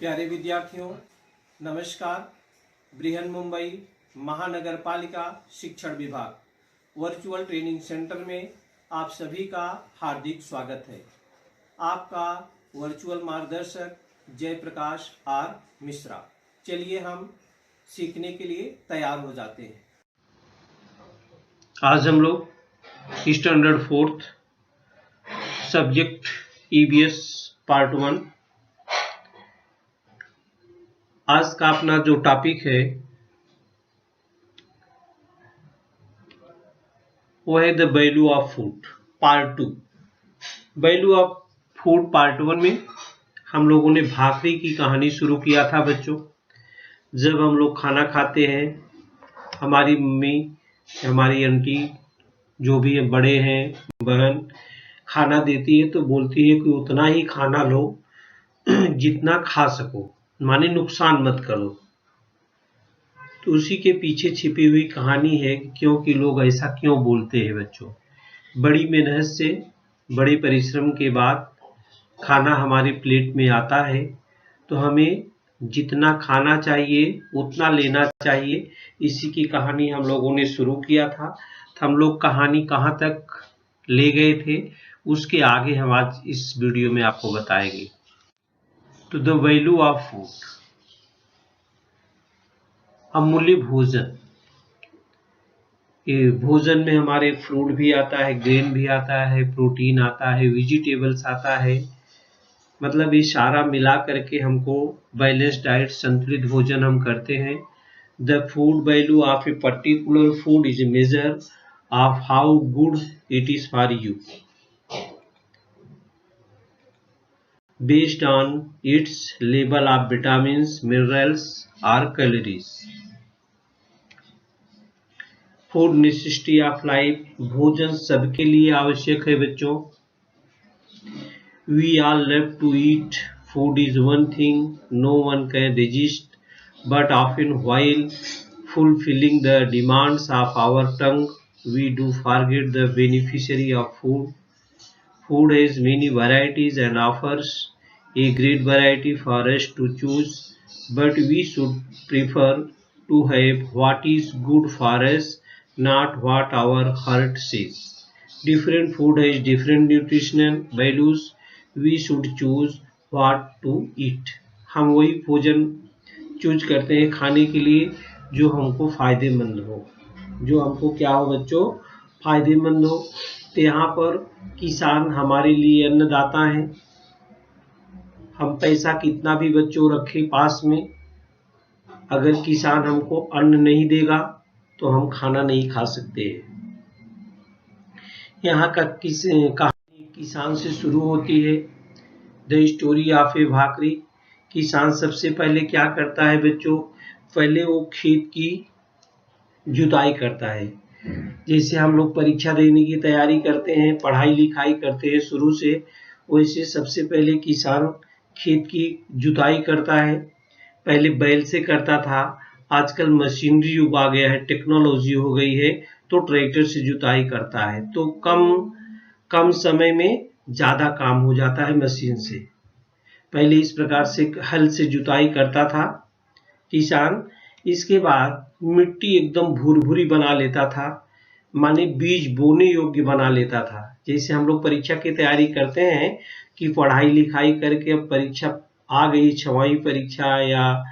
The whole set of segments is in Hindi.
प्यारे विद्यार्थियों, नमस्कार। बृहन मुंबई महानगर पालिका शिक्षण विभाग वर्चुअल ट्रेनिंग सेंटर में आप सभी का हार्दिक स्वागत है। आपका वर्चुअल मार्गदर्शक जयप्रकाश आर मिश्रा। चलिए हम सीखने के लिए तैयार हो जाते हैं। आज हम लोग standard 4th subject EVS part 1 आज का अपना जो टॉपिक है वो है the value of food part 2। Value of food part 1 में हम लोगों ने भाकरी की कहानी शुरू किया था बच्चों। जब हम लोग खाना खाते हैं, हमारी मम्मी, हमारी आंटी, जो भी बड़े हैं, बहन खाना देती है तो बोलती है कि उतना ही खाना लो जितना खा सको, माने नुकसान मत करो। तो उसी के पीछे छिपी हुई कहानी है क्योंकि लोग ऐसा क्यों बोलते हैं बच्चों। बड़ी मेहनत से, बड़े परिश्रम के बाद खाना हमारी प्लेट में आता है तो हमें जितना खाना चाहिए उतना लेना चाहिए। इसी की कहानी हम लोगों ने शुरू किया था। तो हम लोग कहानी कहाँ तक ले गए थे उसके आगे हम आज इस वीडियो में आपको बताएंगे। तो द वैल्यू ऑफ फूड, अमूल्य भोजन। ये भोजन में हमारे फ्रूट भी आता है, ग्रेन भी आता है, प्रोटीन आता है, वेजिटेबल्स आता है। मतलब ये सारा मिला करके हमको बैलेंस डाइट, संतुलित भोजन हम करते हैं। The food value of a particular food is a measure of how good it is for you based on its level of vitamins, minerals or calories. Food necessity of life, भोजन सबके लिए आवश्यक है बच्चों। We all love to eat. Food is one thing no one can resist, but often while fulfilling the demands of our tongue, we do forget the beneficiary of food. Food has many varieties and offers a great variety for us to choose, but we should prefer to have what is good for us, not what our heart says. Different food has different nutritional values. We should choose what to eat. हम वही भोजन चूज करते हैं खाने के लिए जो हमको फायदेमंद हो, जो हमको क्या हो बच्चों, फायदेमंद हो। तो यहाँ पर किसान हमारे लिए अन्नदाता हैं। हम पैसा कितना भी बच्चों रखें पास में, अगर किसान हमको अन्न नहीं देगा तो हम खाना नहीं खा सकते हैं। यहाँ का कहानी किसान से शुरू होती है। द स्टोरी ऑफ ए भाकरी। किसान सबसे पहले क्या करता है बच्चों, पहले वो खेत की जुताई करता है। जैसे हम लोग परीक्षा देने की तैयारी करते हैं, पढ़ाई लिखाई करते हैं शुरू से, वैसे सबसे पहले किसान खेत की जुताई करता है। पहले बैल से करता था, आजकल मशीनरी युग आ गया है, टेक्नोलॉजी हो गई है, तो ट्रैक्टर से जुताई करता है। तो कम समय में ज्यादा काम हो जाता है मशीन से। पहले इस प्रकार से हल से जुताई करता था किसान। इसके बाद मिट्टी एकदम भुरभुरी बना लेता था, माने बीज बोने योग्य बना लेता था। जैसे हम लोग परीक्षा की तैयारी करते हैं कि पढ़ाई लिखाई करके अब परीक्षा आ गई, 6वीं परीक्षा या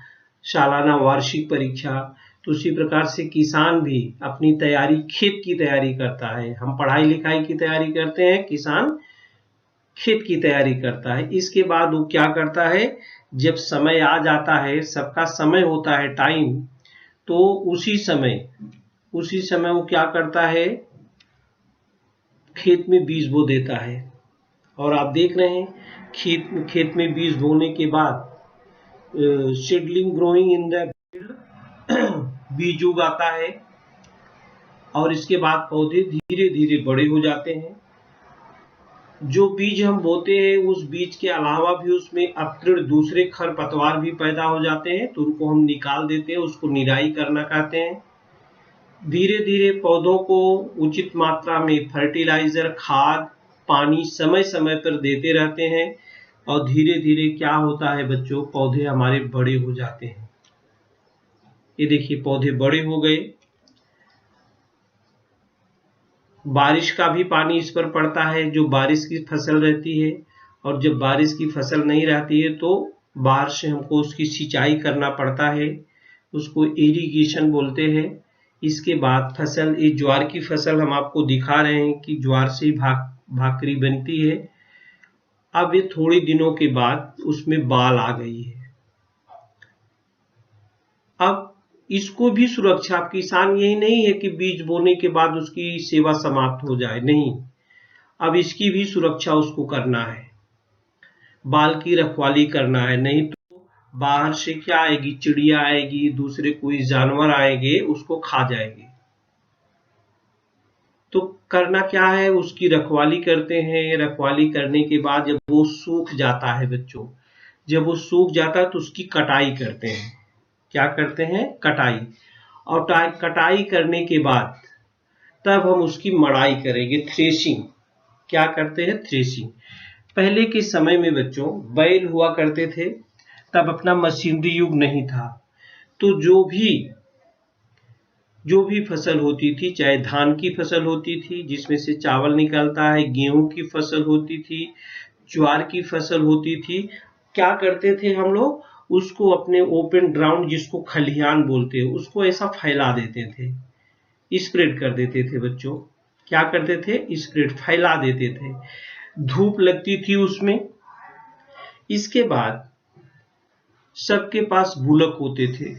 सालाना वार्षिक परीक्षा, तो उसी प्रकार से किसान भी अपनी तैयारी, खेत की तैयारी करता है। हम पढ़ाई लिखाई की तैयारी करते हैं, किसान खेत की तैयारी करता है। इसके बाद वो क्या करता है, जब समय आ जाता है, सबका समय होता है टाइम, तो उसी समय वो क्या करता है, खेत में बीज बो देता है। और आप देख रहे हैं खेत में बीज बोने के बाद seedling growing in the field, बीज उगाता है और इसके बाद पौधे धीरे धीरे बड़े हो जाते हैं। जो बीज हम बोते हैं उस बीज के अलावा भी उसमें अप्रण दूसरे खरपतवार भी पैदा हो जाते हैं, तो उनको हम निकाल देते हैं, उसको निराई करना कहते हैं। धीरे धीरे पौधों को उचित मात्रा में फर्टिलाइजर, खाद, पानी समय समय पर देते रहते हैं और धीरे धीरे क्या होता है बच्चों, पौधे हमारे बड़े हो जाते हैं। ये देखिए पौधे बड़े हो गए। बारिश का भी पानी इस पर पड़ता है, जो बारिश की फसल रहती है, और जब बारिश की फसल नहीं रहती है तो बाहर से हमको उसकी सिंचाई करना पड़ता है, उसको इरिगेशन बोलते हैं। इसके बाद फसल, ये ज्वार की फसल हम आपको दिखा रहे हैं कि ज्वार से भाकरी बनती है। अब ये थोड़े दिनों के बाद उसमें बाल आ गई है। अब इसको भी सुरक्षा, किसान यही नहीं है कि बीज बोने के बाद उसकी सेवा समाप्त हो जाए, नहीं, अब इसकी भी सुरक्षा उसको करना है, बाल की रखवाली करना है, नहीं तो बाहर से क्या आएगी, चिड़िया आएगी, दूसरे कोई जानवर आएंगे, उसको खा जाएंगे। तो करना क्या है, उसकी रखवाली करते हैं। रखवाली करने के बाद जब वो सूख जाता है बच्चों, जब वो सूख जाता है तो उसकी कटाई करते हैं। क्या करते हैं, कटाई। और कटाई करने के बाद तब हम उसकी मड़ाई करेंगे, थ्रेशिंग। क्या करते हैं, थ्रेशिंग। पहले के समय में बच्चों बैल हुआ करते थे, तब अपना मशीनरी युग नहीं था, तो जो भी फसल होती थी, चाहे धान की फसल होती थी जिसमें से चावल निकलता है, गेहूं की फसल होती थी, ज्वार की फसल होती थी, क्या करते थे हम लोग, उसको अपने ओपन ग्राउंड, जिसको खलिहान बोलते हैं, उसको ऐसा फैला देते थे, स्प्रेड कर देते थे बच्चों। क्या करते थे, स्प्रेड, फैला देते थे, धूप लगती थी उसमें। इसके बाद सबके पास गुलक होते थे,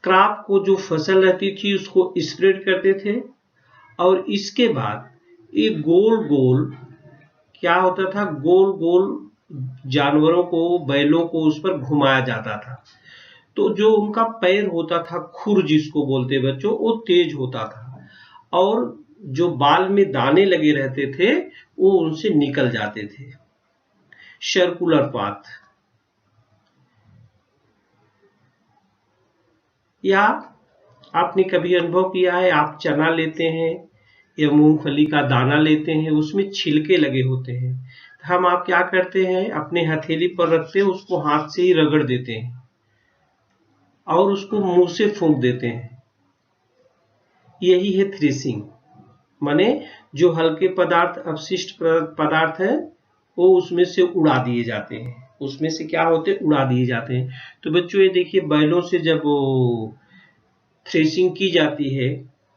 क्रॉप को, जो फसल रहती थी उसको स्प्रेड करते थे, और इसके बाद एक गोल गोल क्या होता था, गोल गोल जानवरों को, बैलों को उस पर घुमाया जाता था, तो जो उनका पैर होता था, खुर जिसको बोलते बच्चों, वो तेज होता था, और जो बाल में दाने लगे रहते थे वो उनसे निकल जाते थे। Circular path. या आपने कभी अनुभव किया है, आप चना लेते हैं या मूंगफली का दाना लेते हैं, उसमें छिलके लगे होते हैं, हम आप क्या करते हैं, अपने हथेली पर रखते हैं, उसको हाथ से ही रगड़ देते हैं और उसको मुंह से फूंक देते हैं। यही है थ्रेसिंग, माने जो हल्के पदार्थ, अपशिष्ट पदार्थ है, वो उसमें से उड़ा दिए जाते हैं, उसमें से क्या होते हैं, उड़ा दिए जाते हैं। तो बच्चों ये देखिए, बैलों से जब थ्रेसिंग की जाती है,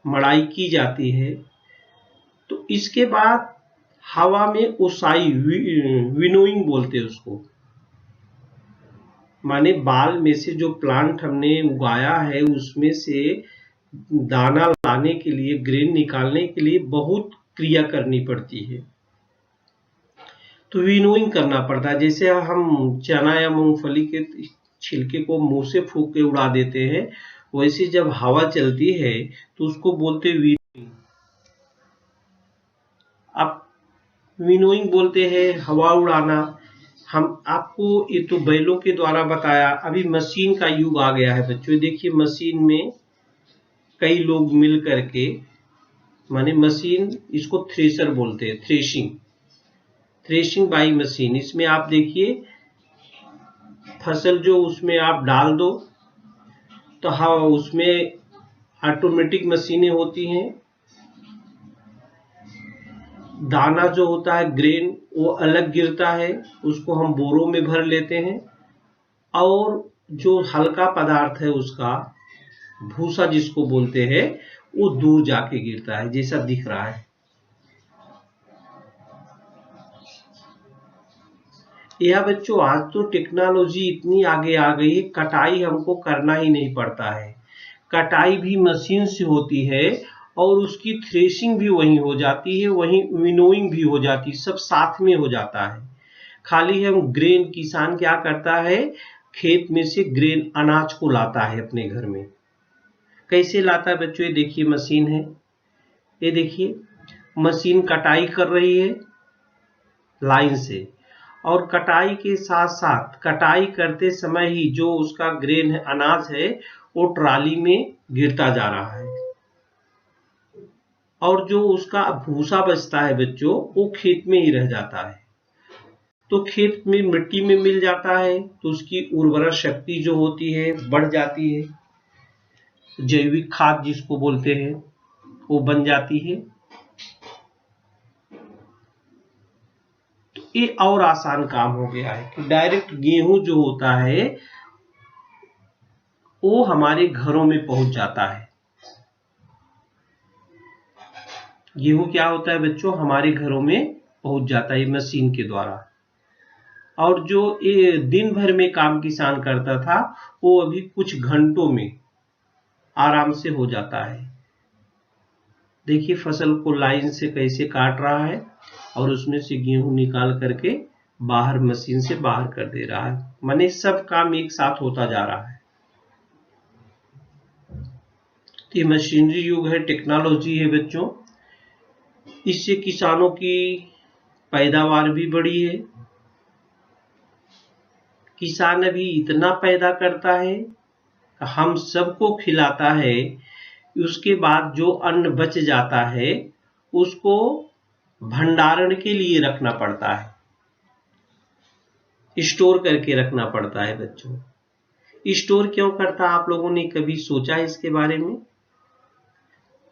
मड़ाई की जाती है, तो इसके बाद हवा में ओसाई, विनोइंग बोलते हैं उसको, माने बाल में से जो प्लांट हमने उगाया है उसमें से दाना लाने के लिए, ग्रेन निकालने के लिए बहुत क्रिया करनी पड़ती है, तो विनोइंग करना पड़ता है। जैसे हम चना या मूंगफली के छिलके को मुंह से फूंक के उड़ा देते हैं, वैसे जब हवा चलती है तो उसको बोलते हैं विनोइंग। अब विनोइंग बोलते हैं हवा उड़ाना। हम आपको ये तो बैलों के द्वारा बताया, अभी मशीन का युग आ गया है बच्चों। देखिए मशीन में कई लोग मिल करके, माने मशीन, इसको थ्रेशर बोलते हैं, थ्रेशिंग बाई मशीन। इसमें आप देखिए फसल जो उसमें आप डाल दो, तो हाँ, उसमें ऑटोमेटिक मशीनें होती हैं, दाना जो होता है, ग्रेन, वो अलग गिरता है, उसको हम बोरों में भर लेते हैं, और जो हल्का पदार्थ है उसका, भूसा जिसको बोलते हैं, वो दूर जाके गिरता है, जैसा दिख रहा है। या बच्चों आज तो टेक्नोलॉजी इतनी आगे आ गई है, कटाई हमको करना ही नहीं पड़ता है, कटाई भी मशीन से होती है, और उसकी थ्रेशिंग भी वहीं हो जाती है, वहीं विनोइंग भी हो जाती है, सब साथ में हो जाता है। खाली हम ग्रेन, किसान क्या करता है, खेत में से ग्रेन, अनाज को लाता है अपने घर में। कैसे लाता है बच्चों, ये देखिए मशीन है, ये देखिए मशीन कटाई कर रही है लाइन से, और कटाई के साथ साथ, कटाई करते समय ही जो उसका ग्रेन है, अनाज है, वो ट्राली में गिरता जा रहा है, और जो उसका भूसा बचता है बच्चों, वो खेत में ही रह जाता है। तो खेत में मिट्टी में मिल जाता है, तो उसकी उर्वरक शक्ति जो होती है बढ़ जाती है, जैविक खाद जिसको बोलते हैं वो बन जाती है। तो ये और आसान काम हो गया है कि डायरेक्ट गेहूं जो होता है वो हमारे घरों में पहुंच जाता है। गेहूं क्या होता है बच्चों, हमारे घरों में पहुंच जाता है मशीन के द्वारा। और जो ये दिन भर में काम किसान करता था वो अभी कुछ घंटों में आराम से हो जाता है। देखिए फसल को लाइन से कैसे काट रहा है और उसमें से गेहूं निकाल करके बाहर मशीन से बाहर कर दे रहा है। माने सब काम एक साथ होता जा रहा है। ये मशीनरी युग है, टेक्नोलॉजी है बच्चों। इससे किसानों की पैदावार भी बढ़ी है। किसान अभी इतना पैदा करता है, हम सबको खिलाता है, उसके बाद जो अन्न बच जाता है उसको भंडारण के लिए रखना पड़ता है, स्टोर करके रखना पड़ता है बच्चों। स्टोर क्यों करता है, आप लोगों ने कभी सोचा है इसके बारे में?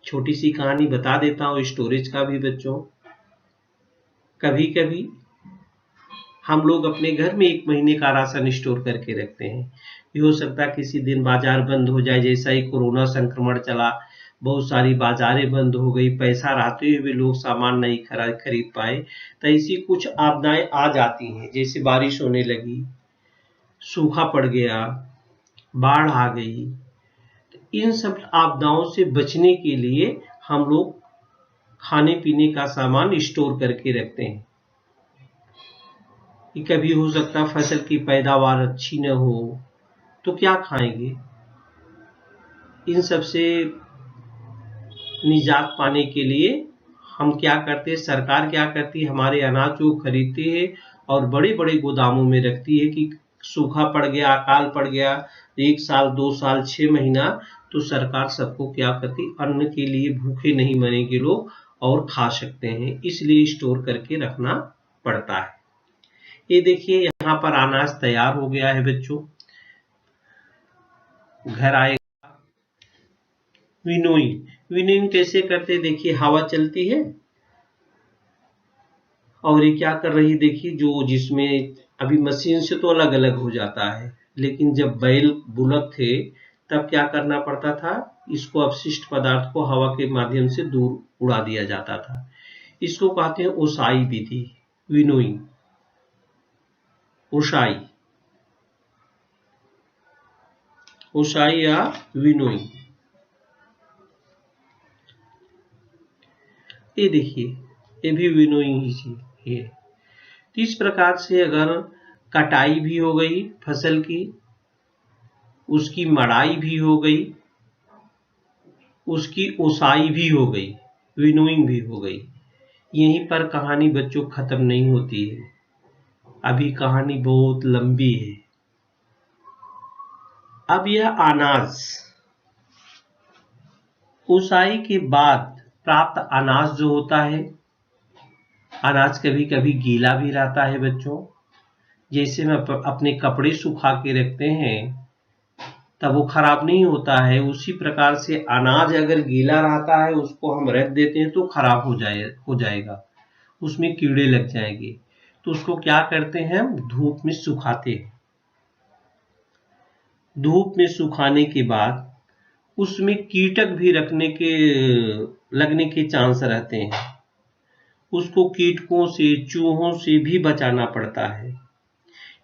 छोटी सी कहानी बता देता हूं स्टोरेज का भी बच्चों। कभी कभी हम लोग अपने घर में 1 महीने का राशन स्टोर करके रखते हैं। ये हो सकता है किसी दिन बाजार बंद हो जाए, जैसा ही कोरोना संक्रमण चला, बहुत सारी बाजारें बंद हो गई, पैसा रहते हुए भी लोग सामान नहीं खरीद पाए, तो ऐसी कुछ आपदाएं आ जाती हैं। जैसे बारिश होने लगी, सूखा पड़ गया, बाढ़ आ गई। इन सब आपदाओं से बचने के लिए हम लोग खाने पीने का सामान स्टोर करके रखते हैं कि कभी हो सकता फसल की पैदावार अच्छी न हो तो क्या खाएंगे। इन सब से निजात पाने के लिए हम क्या करते हैं, सरकार क्या करती है, हमारे अनाज को खरीदती है और बड़े बड़े गोदामों में रखती है कि सूखा पड़ गया, अकाल पड़ गया, 1 साल 2 साल 6 महीना, तो सरकार सबको क्या करती, अन्न के लिए भूखे नहीं मरेंगे लोग और खा सकते हैं, इसलिए स्टोर करके रखना पड़ता है। ये देखिए यहाँ पर अनाज तैयार हो गया है बच्चों, घर आएगा। विनोइंग कैसे करते हैं, देखिए हवा चलती है और ये क्या कर रही है, देखिए जो जिसमें अभी मशीन से तो अलग अलग हो जाता है, लेकिन जब बैल बुलक थे तब क्या करना पड़ता था, इसको अपशिष्ट पदार्थ को हवा के माध्यम से दूर उड़ा दिया जाता था। इसको कहते हैं ओसाई विधि, विनोइंग, ओसाई या विनोइंग। ये देखिए ये भी विनोइंग ही है। तो इस प्रकार से अगर कटाई भी हो गई फसल की, उसकी मड़ाई भी हो गई, उसकी ओसाई भी हो गई, विनोइंग भी हो गई, यहीं पर कहानी बच्चों खत्म नहीं होती है, अभी कहानी बहुत लंबी है। अब यह अनाज ओसाई के बाद प्राप्त अनाज जो होता है, अनाज कभी कभी गीला भी रहता है बच्चों। जैसे में अपने कपड़े सुखा के रखते हैं तब वो खराब नहीं होता है, उसी प्रकार से अनाज अगर गीला रहता है उसको हम रख देते हैं तो खराब हो जाएगा, उसमें कीड़े लग जाएंगे। तो उसको क्या करते हैं, धूप में सुखाते हैं। धूप में सुखाने के बाद उसमें कीटक भी लगने के चांस रहते हैं, उसको कीटकों से चूहों से भी बचाना पड़ता है।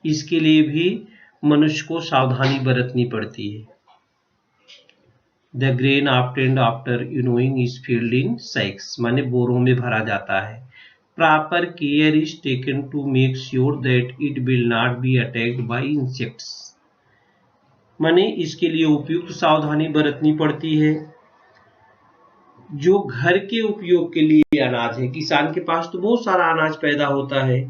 इसके लिए भी मनुष्य को सावधानी बरतनी पड़ती है। The grain obtained after winnowing is filled in sacks, माने बोरों में भरा जाता है। Proper care is taken to make sure that it will not be attacked by insects, माने इसके लिए उपयुक्त सावधानी बरतनी पड़ती है। जो घर के उपयोग के लिए अनाज है, किसान के पास तो बहुत सारा अनाज पैदा होता है,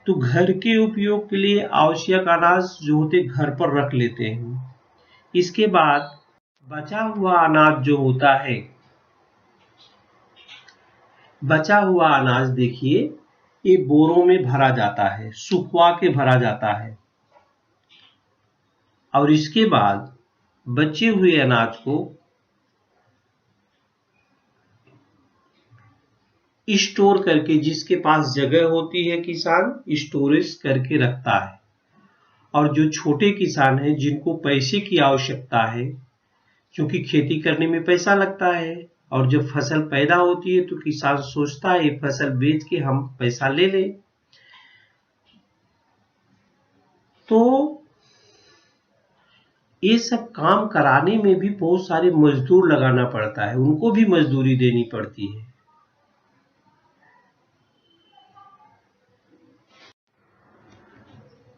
तो घर के उपयोग के लिए आवश्यक अनाज जो होते घर पर रख लेते हैं। इसके बाद बचा हुआ अनाज जो होता है, बचा हुआ अनाज देखिए ये बोरों में भरा जाता है, सुखवा के भरा जाता है, और इसके बाद बचे हुए अनाज को स्टोर करके, जिसके पास जगह होती है किसान स्टोरेज करके रखता है। और जो छोटे किसान हैं जिनको पैसे की आवश्यकता है, क्योंकि खेती करने में पैसा लगता है, और जब फसल पैदा होती है तो किसान सोचता है फसल बेच के हम पैसा ले लें, तो ये सब काम कराने में भी बहुत सारे मजदूर लगाना पड़ता है, उनको भी मजदूरी देनी पड़ती है।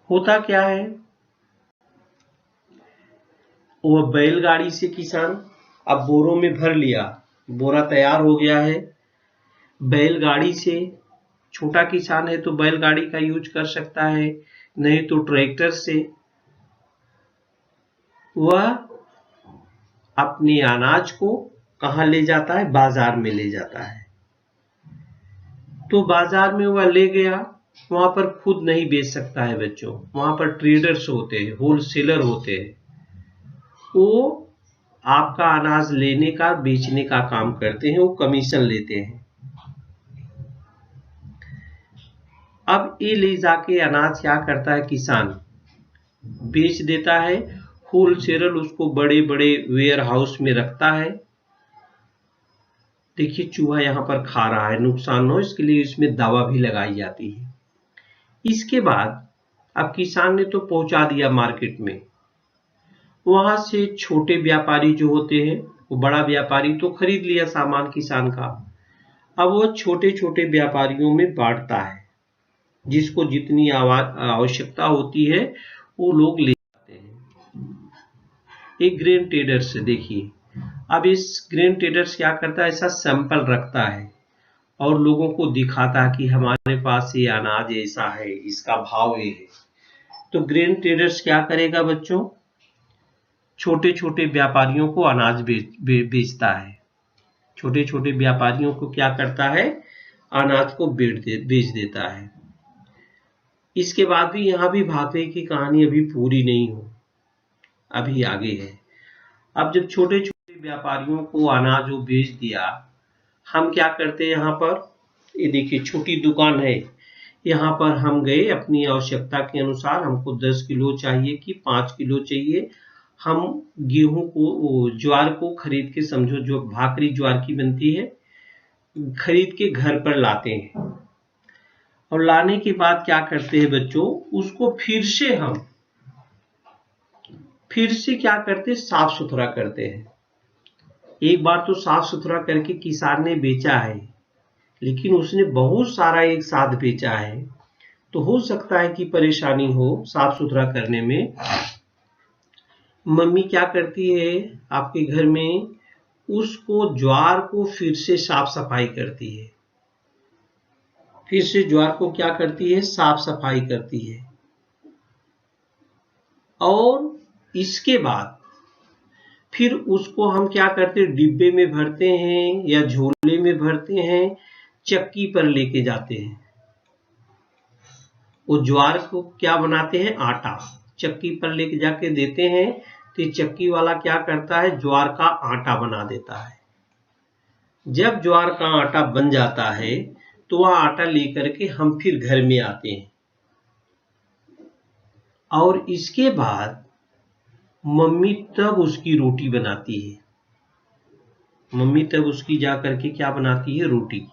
होता क्या है, वो बैलगाड़ी से किसान अब बोरों में भर लिया, बोरा तैयार हो गया है, बैलगाड़ी से, छोटा किसान है तो बैलगाड़ी का यूज कर सकता है, नहीं तो ट्रैक्टर से वह अपने अनाज को कहाँ ले जाता है, बाजार में ले जाता है। तो बाजार में वह ले गया, वहां पर खुद नहीं बेच सकता है बच्चों, वहां पर ट्रेडर्स होते हैं, होलसेलर होते हैं, वो आपका अनाज लेने का बेचने का काम करते हैं, वो कमीशन लेते हैं। अब ये ले जाके अनाज क्या करता है किसान, बेच देता है, होलसेलर उसको बड़े बड़े वेयर हाउस में रखता है। देखिए चूहा यहाँ पर खा रहा है, नुकसान न हो इसके लिए इसमें दवा भी लगाई जाती है। इसके बाद अब किसान ने तो पहुंचा दिया मार्केट में, वहां से छोटे व्यापारी जो होते हैं, वो बड़ा व्यापारी तो खरीद लिया सामान किसान का, अब वो छोटे छोटे व्यापारियों में बांटता है, जिसको जितनी आवश्यकता होती है वो लोग ले जाते हैं। एक ग्रेन ट्रेडर्स देखिए, अब इस ग्रेन ट्रेडर्स क्या करता है, ऐसा सैंपल रखता है और लोगों को दिखाता है कि हमारे पास ये अनाज ऐसा है, इसका भाव ये है। तो ग्रेन ट्रेडर्स क्या करेगा बच्चों, छोटे छोटे व्यापारियों को अनाज बेचता है, छोटे छोटे व्यापारियों को क्या करता है, अनाज को बेच देता है। इसके बाद भी यहाँ भी भाकरे की कहानी अभी पूरी नहीं हो, अभी आगे है। अब जब छोटे छोटे व्यापारियों को अनाज वो बेच दिया, हम क्या करते हैं, यहाँ पर ये देखिए छोटी दुकान है, यहाँ पर हम गए अपनी आवश्यकता के अनुसार, हमको 10 किलो चाहिए कि 5 किलो चाहिए, हम गेहूं को, ज्वार को खरीद के, समझो जो भाकरी ज्वार की बनती है, खरीद के घर पर लाते हैं। और लाने के बाद क्या करते हैं बच्चों, उसको फिर से क्या करते हैं, साफ सुथरा करते हैं। एक बार तो साफ सुथरा करके किसान ने बेचा है, लेकिन उसने बहुत सारा एक साथ बेचा है, तो हो सकता है कि परेशानी हो साफ सुथरा करने में। मम्मी क्या करती है आपके घर में, उसको ज्वार को फिर से साफ सफाई करती है, फिर से ज्वार को क्या करती है, साफ सफाई करती है। और इसके बाद फिर उसको हम क्या करते हैं, डिब्बे में भरते हैं या झोले में भरते हैं, चक्की पर लेके जाते हैं। वो ज्वार को क्या बनाते हैं, आटा, चक्की पर लेके जाके देते हैं, तो चक्की वाला क्या करता है, ज्वार का आटा बना देता है। जब ज्वार का आटा बन जाता है तो वह आटा लेकर के हम फिर घर में आते हैं, और इसके बाद मम्मी तब उसकी रोटी बनाती है, मम्मी तब उसकी जा करके क्या बनाती है, रोटी।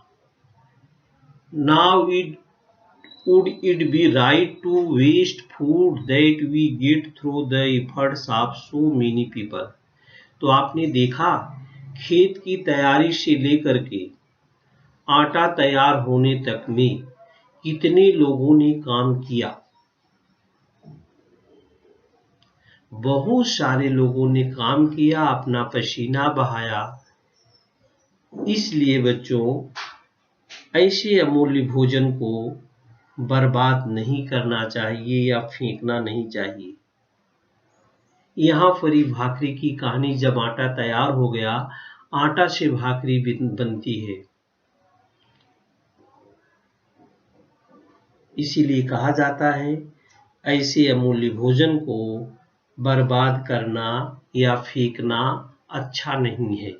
Now would it be right to waste food that we get through the efforts of so many people? तो आपने देखा खेत की तैयारी से लेकर के आटा तैयार होने तक में कितने लोगों ने काम किया, बहुत सारे लोगों ने काम किया, अपना पसीना बहाया। इसलिए बच्चों ऐसे अमूल्य भोजन को बर्बाद नहीं करना चाहिए या फेंकना नहीं चाहिए। यहाँ फरी भाकरी की कहानी, जब आटा तैयार हो गया, आटा से भाकरी बनती है। इसीलिए कहा जाता है ऐसे अमूल्य भोजन को बर्बाद करना या फेंकना अच्छा नहीं है।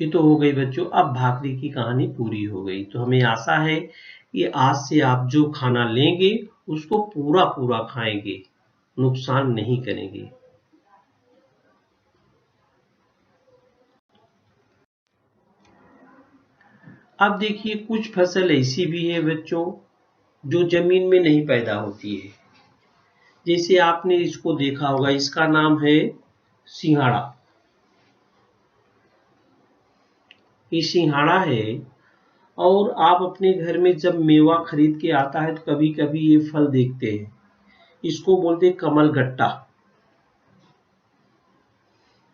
ये तो हो गई बच्चों, अब भाकरी की कहानी पूरी हो गई। तो हमें आशा है कि आज से आप जो खाना लेंगे उसको पूरा पूरा खाएंगे, नुकसान नहीं करेंगे। अब देखिए, कुछ फसल ऐसी भी है बच्चों जो जमीन में नहीं पैदा होती है। जैसे आपने इसको देखा होगा, इसका नाम है सिंघाड़ा। ये सिंघाड़ा है, और आप अपने घर में जब मेवा खरीद के आता है तो कभी कभी ये फल देखते हैं, इसको बोलते हैं कमल गट्टा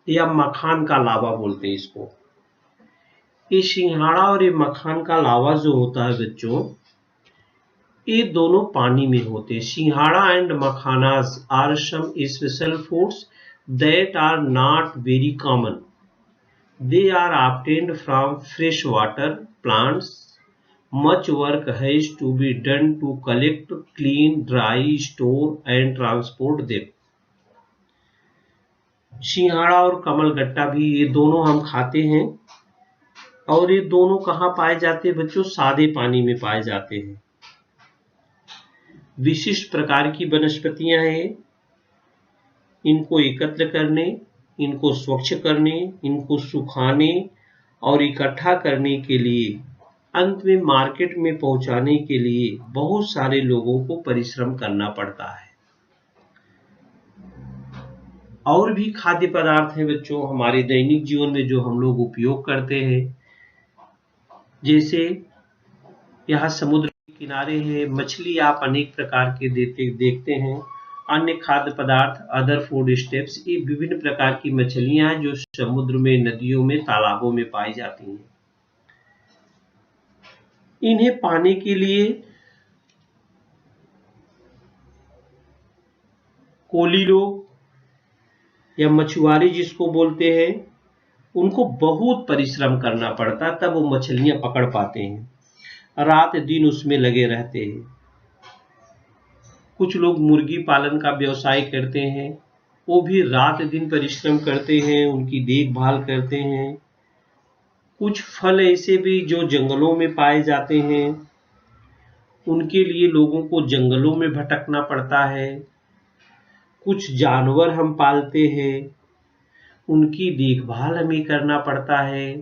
या मखान का लावा बोलते हैं इसको। ये सिंघाड़ा और ये मखान का लावा जो होता है बच्चों, ये दोनों पानी में होते हैं। Singhara and makhanas are some special foods that are not very common. They are obtained from fresh water plants. Much work has to be done to collect, clean, dry, store and transport them. सिंघाड़ा और कमलगट्टा भी ये दोनों हम खाते हैं, और ये दोनों कहाँ पाए जाते हैं बच्चों? सादे पानी में पाए जाते हैं। विशिष्ट प्रकार की वनस्पतियां हैं। इनको एकत्र करने, इनको स्वच्छ करने, इनको सुखाने और इकट्ठा करने के लिए, अंत में मार्केट में पहुंचाने के लिए बहुत सारे लोगों को परिश्रम करना पड़ता है। और भी खाद्य पदार्थ हैं बच्चों हमारे दैनिक जीवन में जो हम लोग उपयोग करते हैं। जैसे यहाँ समुद्र के किनारे है, मछली आप अनेक प्रकार के देखते हैं। अन्य खाद्य पदार्थ, अदर फूड स्टेप्स, ये विभिन्न प्रकार की मछलियां हैं जो समुद्र में, नदियों में, तालाबों में पाई जाती हैं। इन्हें पाने के लिए कोली लोग या मछुआरे जिसको बोलते हैं, उनको बहुत परिश्रम करना पड़ता है, तब वो मछलियां पकड़ पाते हैं। रात दिन उसमें लगे रहते हैं। कुछ लोग मुर्गी पालन का व्यवसाय करते हैं, वो भी रात दिन परिश्रम करते हैं, उनकी देखभाल करते हैं। कुछ फल ऐसे भी जो जंगलों में पाए जाते हैं, उनके लिए लोगों को जंगलों में भटकना पड़ता है। कुछ जानवर हम पालते हैं, उनकी देखभाल हमें करना पड़ता है।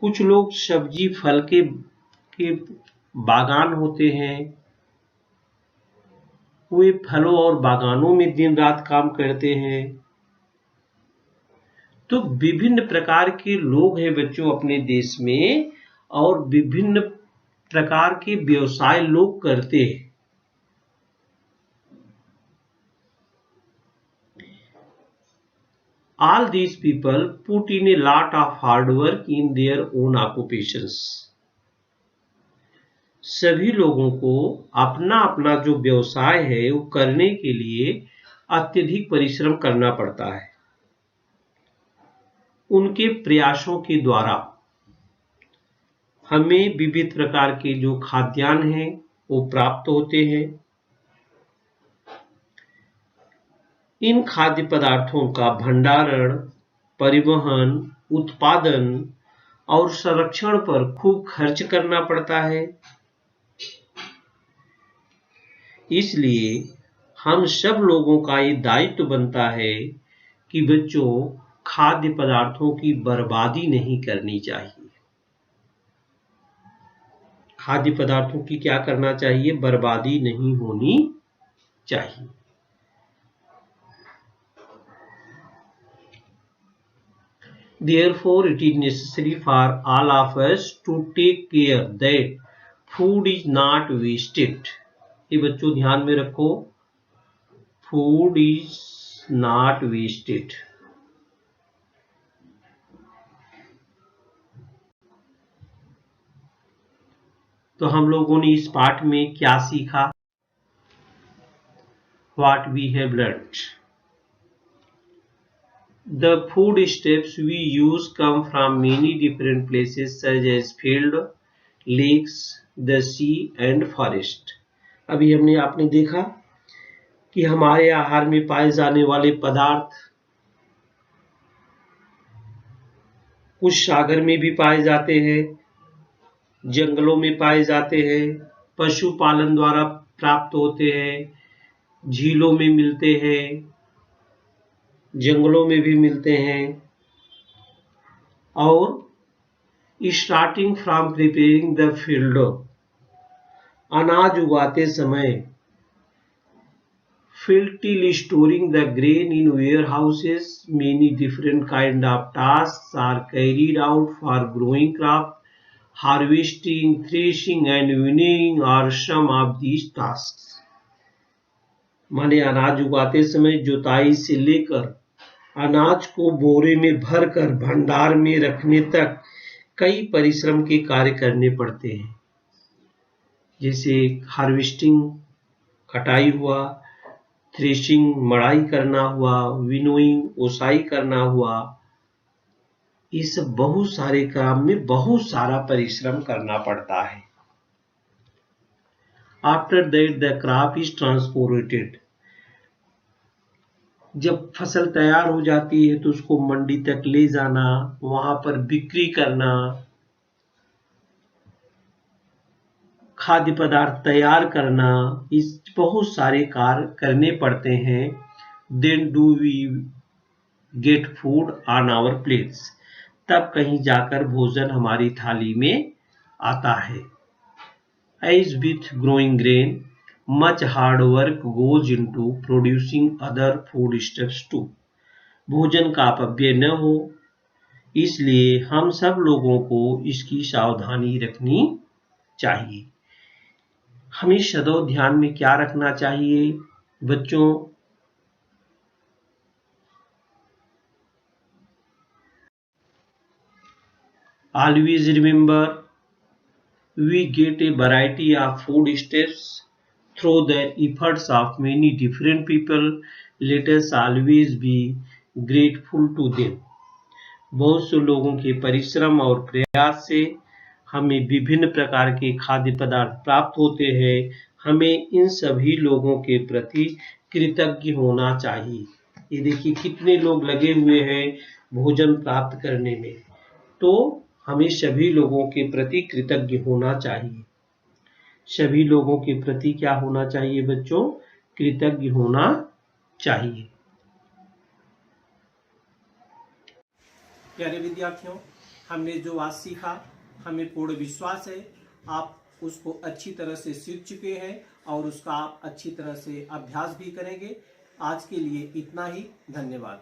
कुछ लोग सब्जी फल के बागान होते हैं, वे फलों और बागानों में दिन रात काम करते हैं। तो विभिन्न प्रकार के लोग हैं बच्चों अपने देश में, और विभिन्न प्रकार के व्यवसाय लोग करते हैं। All these people put in a lot of hard work in their own occupations. सभी लोगों को अपना अपना जो व्यवसाय है वो करने के लिए अत्यधिक परिश्रम करना पड़ता है। उनके प्रयासों के द्वारा हमें विविध प्रकार के जो खाद्यान्न हैं वो प्राप्त होते हैं। इन खाद्य पदार्थों का भंडारण, परिवहन, उत्पादन और संरक्षण पर खूब खर्च करना पड़ता है। इसलिए हम सब लोगों का ये दायित्व बनता है कि बच्चों खाद्य पदार्थों की बर्बादी नहीं करनी चाहिए। खाद्य पदार्थों की क्या करना चाहिए? बर्बादी नहीं होनी चाहिए। Therefore, it is necessary for all of us to take care that food is not wasted. ये बच्चों ध्यान में रखो, food is not wasted. तो हम लोगों ने इस पाठ में क्या सीखा? What we have learnt. The food steps we use come from many different places such as field, lakes, the sea and forest. अभी आपने देखा कि हमारे आहार में पाए जाने वाले पदार्थ कुछ सागर में भी पाए जाते हैं, जंगलों में पाए जाते हैं, पशुपालन द्वारा प्राप्त होते हैं, झीलों में मिलते हैं, जंगलों में भी मिलते हैं। और starting from preparing the field, अनाज उगाते समय, field till storing the grain in warehouses, many different kind of tasks are carried out for growing crop. Harvesting, threshing and winnowing are some of these tasks. माने अनाज उगाते समय जुताई से लेकर अनाज को बोरे में भरकर भंडार में रखने तक कई परिश्रम के कार्य करने पड़ते हैं। जैसे हार्वेस्टिंग कटाई हुआ, थ्रेशिंग मड़ाई करना हुआ, विनोइंग ओसाई करना हुआ, ये सब बहुत सारे काम में बहुत सारा परिश्रम करना पड़ता है। After that the crop is transported, जब फसल तैयार हो जाती है तो उसको मंडी तक ले जाना, वहां पर बिक्री करना, खाद्य पदार्थ तैयार करना, इस बहुत सारे कार्य करने पड़ते हैं। Then do we get food on our plates, तब कहीं जाकर भोजन हमारी थाली में आता है। As with growing grain much hard work goes into producing other food stuffs too, भोजन का अपव्यय न हो इसलिए हम सब लोगों को इसकी सावधानी रखनी चाहिए। हमें सदैव ध्यान में क्या रखना चाहिए बच्चों? Always remember, we get a variety of foodstuffs through the efforts of many different people. Let us always be grateful to them. बहुत से लोगों के परिश्रम और प्रयास से हमें विभिन्न प्रकार के खाद्य पदार्थ प्राप्त होते हैं। हमें इन सभी लोगों के प्रति कृतज्ञ होना चाहिए। ये देखिए कितने लोग लगे हुए हैं भोजन प्राप्त करने में, तो हमें सभी लोगों के प्रति कृतज्ञ होना चाहिए। सभी लोगों के प्रति क्या होना चाहिए बच्चों? कृतज्ञ होना चाहिए। प्यारे विद्यार्थियों, हमने जो आज सीखा, हमें पूर्ण विश्वास है आप उसको अच्छी तरह से सीख चुके हैं और उसका आप अच्छी तरह से अभ्यास भी करेंगे। आज के लिए इतना ही, धन्यवाद।